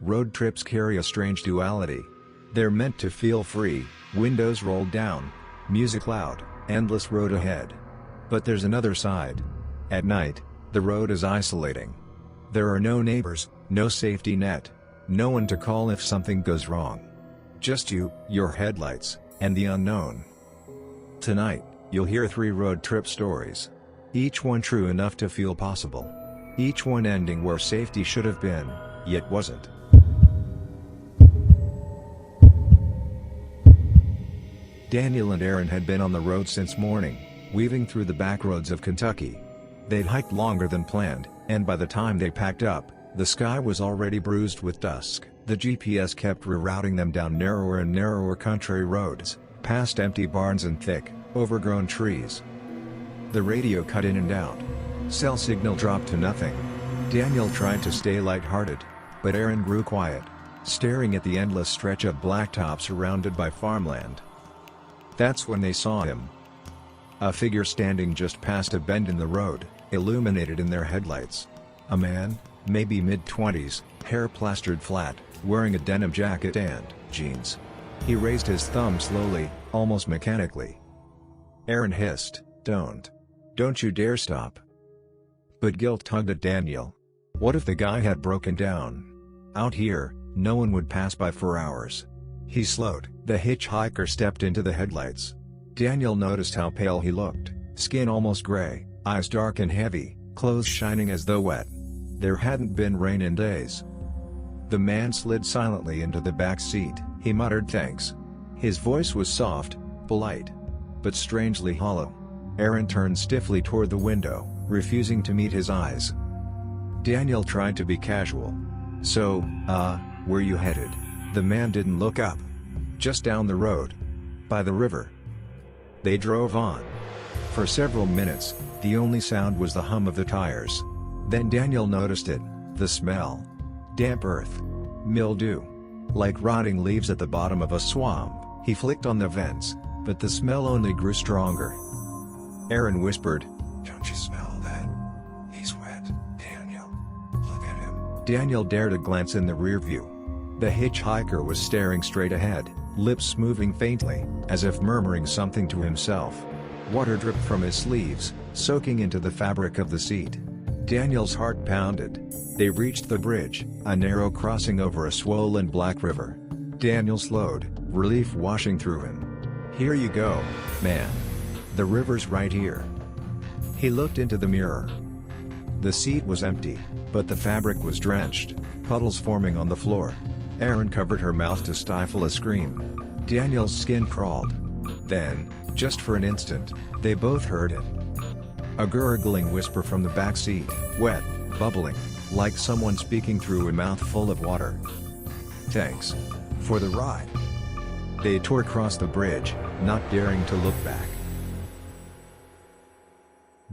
Road trips carry a strange duality. They're meant to feel free, windows rolled down, music loud, endless road ahead. But there's another side. At night, the road is isolating. There are no neighbors, no safety net, no one to call if something goes wrong. Just you, your headlights, and the unknown. Tonight, you'll hear 3 road trip stories. Each one true enough to feel possible. Each one ending where safety should have been, yet wasn't. Daniel and Aaron had been on the road since morning, weaving through the back roads of Kentucky. They'd hiked longer than planned, and by the time they packed up, the sky was already bruised with dusk. The GPS kept rerouting them down narrower and narrower country roads, past empty barns and thick, overgrown trees. The radio cut in and out. Cell signal dropped to nothing. Daniel tried to stay lighthearted, but Aaron grew quiet, staring at the endless stretch of blacktop surrounded by farmland. That's when they saw him. A figure standing just past a bend in the road, illuminated in their headlights. A man, maybe mid-20s, hair plastered flat, wearing a denim jacket and jeans. He raised his thumb slowly, almost mechanically. Aaron hissed, Don't you dare stop." But guilt tugged at Daniel. What if the guy had broken down? Out here, no one would pass by for hours. He slowed. The hitchhiker stepped into the headlights. Daniel noticed how pale he looked, skin almost gray, eyes dark and heavy, clothes shining as though wet. There hadn't been rain in days. The man slid silently into the back seat. He muttered thanks. His voice was soft, polite, but strangely hollow. Aaron turned stiffly toward the window, refusing to meet his eyes. Daniel tried to be casual. "So, where you headed?" The man didn't look up. "Just down the road. By the river." They drove on. For several minutes, the only sound was the hum of the tires. Then Daniel noticed it, the smell. Damp earth. Mildew. Like rotting leaves at the bottom of a swamp. He flicked on the vents, but the smell only grew stronger. Aaron whispered, "Don't you smell that? He's wet, Daniel. Look at him." Daniel dared a glance in the rear view. The hitchhiker was staring straight ahead, lips moving faintly, as if murmuring something to himself. Water dripped from his sleeves, soaking into the fabric of the seat. Daniel's heart pounded. They reached the bridge, a narrow crossing over a swollen black river. Daniel slowed, relief washing through him. "Here you go, man. The river's right here." He looked into the mirror. The seat was empty, but the fabric was drenched, puddles forming on the floor. Aaron covered her mouth to stifle a scream. Daniel's skin crawled. Then, just for an instant, they both heard it. A gurgling whisper from the back seat, wet, bubbling, like someone speaking through a mouthful of water. "Thanks for the ride." They tore across the bridge, not daring to look back.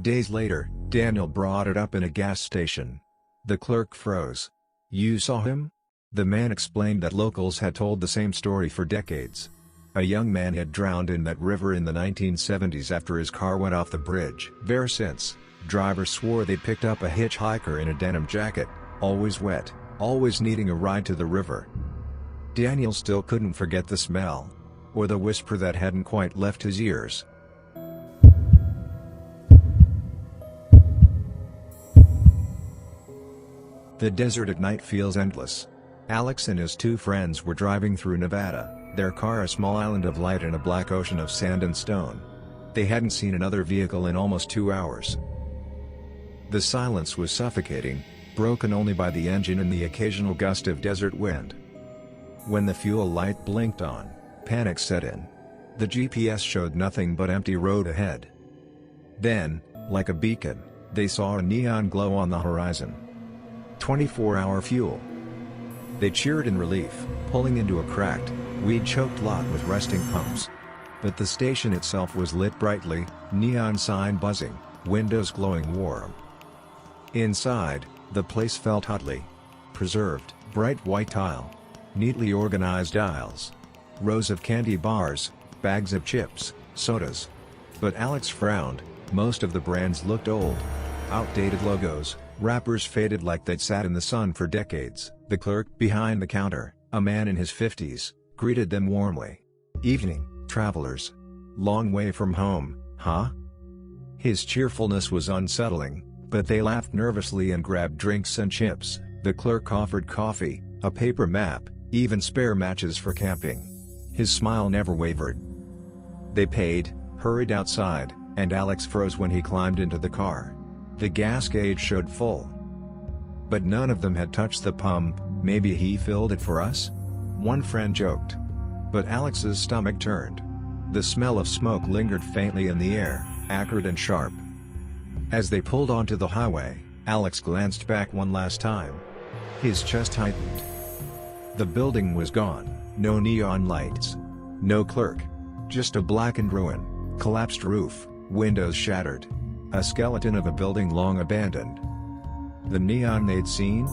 Days later, Daniel brought it up in a gas station. The clerk froze. "You saw him?" The man explained that locals had told the same story for decades. A young man had drowned in that river in the 1970s after his car went off the bridge. Ever since, drivers swore they picked up a hitchhiker in a denim jacket, always wet, always needing a ride to the river. Daniel still couldn't forget the smell, or the whisper that hadn't quite left his ears. The desert at night feels endless. Alex and his 2 friends were driving through Nevada, their car a small island of light in a black ocean of sand and stone. They hadn't seen another vehicle in almost 2 hours. The silence was suffocating, broken only by the engine and the occasional gust of desert wind. When the fuel light blinked on, panic set in. The GPS showed nothing but empty road ahead. Then, like a beacon, they saw a neon glow on the horizon. 24-hour fuel. They cheered in relief, pulling into a cracked, weed-choked lot with rusting pumps. But the station itself was lit brightly, neon sign buzzing, windows glowing warm. Inside, the place felt oddly preserved, bright white tile, neatly organized aisles, rows of candy bars, bags of chips, sodas. But Alex frowned. Most of the brands looked old. Outdated logos, wrappers faded like they'd sat in the sun for decades. The clerk behind the counter, a man in his 50s, greeted them warmly. "Evening, travelers. Long way from home, huh?" His cheerfulness was unsettling, but they laughed nervously and grabbed drinks and chips. The clerk offered coffee, a paper map, even spare matches for camping. His smile never wavered. They paid, hurried outside, and Alex froze when he climbed into the car. The gas gauge showed full. But none of them had touched the pump. "Maybe he filled it for us?" one friend joked. But Alex's stomach turned. The smell of smoke lingered faintly in the air, acrid and sharp. As they pulled onto the highway, Alex glanced back one last time. His chest tightened. The building was gone, no neon lights. No clerk. Just a blackened ruin, collapsed roof, windows shattered. A skeleton of a building long abandoned. The neon they'd seen?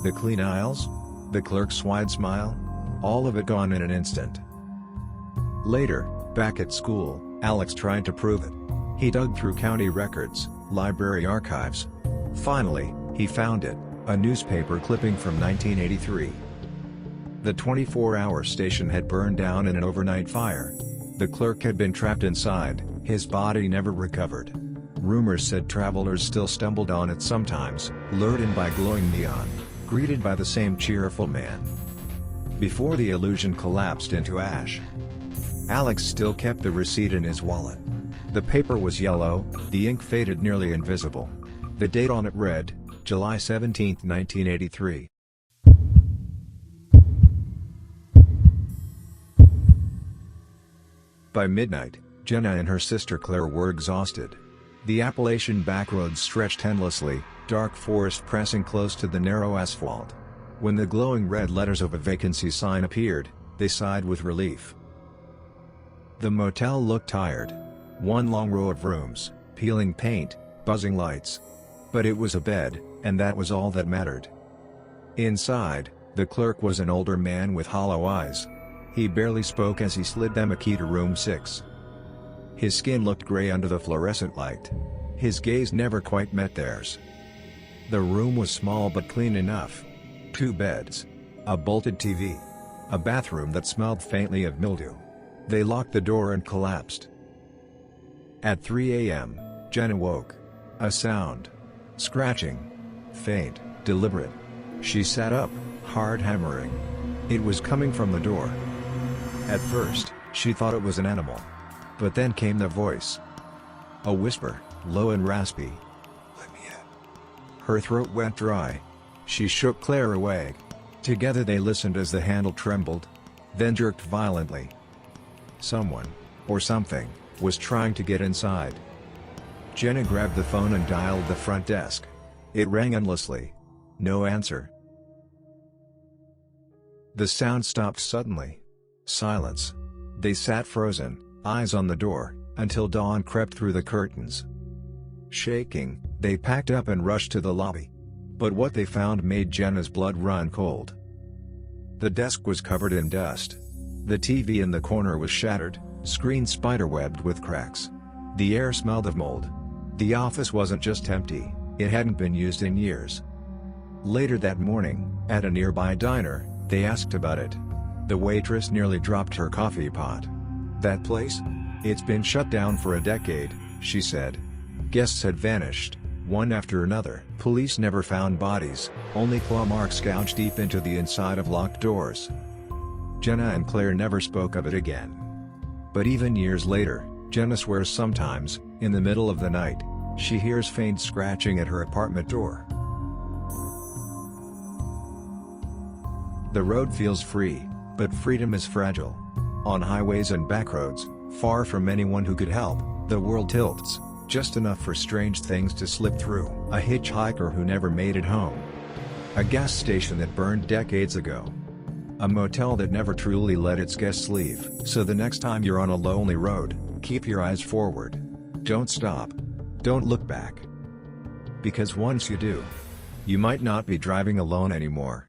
The clean aisles? The clerk's wide smile? All of it gone in an instant. Later, back at school, Alex tried to prove it. He dug through county records, library archives. Finally, he found it, a newspaper clipping from 1983. The 24-hour station had burned down in an overnight fire. The clerk had been trapped inside, his body never recovered. Rumors said travelers still stumbled on it sometimes, lured in by glowing neon, greeted by the same cheerful man. Before the illusion collapsed into ash. Alex still kept the receipt in his wallet. The paper was yellow, the ink faded nearly invisible. The date on it read, July 17, 1983. By midnight, Jenna and her sister Claire were exhausted. The Appalachian backroads stretched endlessly, dark forest pressing close to the narrow asphalt. When the glowing red letters of a vacancy sign appeared, they sighed with relief. The motel looked tired. One long row of rooms, peeling paint, buzzing lights. But it was a bed, and that was all that mattered. Inside, the clerk was an older man with hollow eyes. He barely spoke as he slid them a key to room 6. His skin looked gray under the fluorescent light. His gaze never quite met theirs. The room was small but clean enough. 2 beds. A bolted TV. A bathroom that smelled faintly of mildew. They locked the door and collapsed. At 3 a.m., Jenna woke. A sound. Scratching. Faint, deliberate. She sat up, hard hammering. It was coming from the door. At first, she thought it was an animal. But then came the voice. A whisper, low and raspy. "Let me in." Her throat went dry. She shook Claire away. Together they listened as the handle trembled, then jerked violently. Someone, or something, was trying to get inside. Jenna grabbed the phone and dialed the front desk. It rang endlessly. No answer. The sound stopped suddenly. Silence. They sat frozen, eyes on the door, until dawn crept through the curtains. Shaking, they packed up and rushed to the lobby. But what they found made Jenna's blood run cold. The desk was covered in dust. The TV in the corner was shattered, screen spiderwebbed with cracks. The air smelled of mold. The office wasn't just empty, it hadn't been used in years. Later that morning, at a nearby diner, they asked about it. The waitress nearly dropped her coffee pot. "That place? It's been shut down for a decade," she said. Guests had vanished, one after another. Police never found bodies, only claw marks gouged deep into the inside of locked doors. Jenna and Claire never spoke of it again. But even years later, Jenna swears sometimes, in the middle of the night, she hears faint scratching at her apartment door. The road feels free, but freedom is fragile. On highways and backroads, far from anyone who could help, the world tilts, just enough for strange things to slip through. A hitchhiker who never made it home. A gas station that burned decades ago. A motel that never truly let its guests leave. So the next time you're on a lonely road, keep your eyes forward. Don't stop. Don't look back. Because once you do, you might not be driving alone anymore.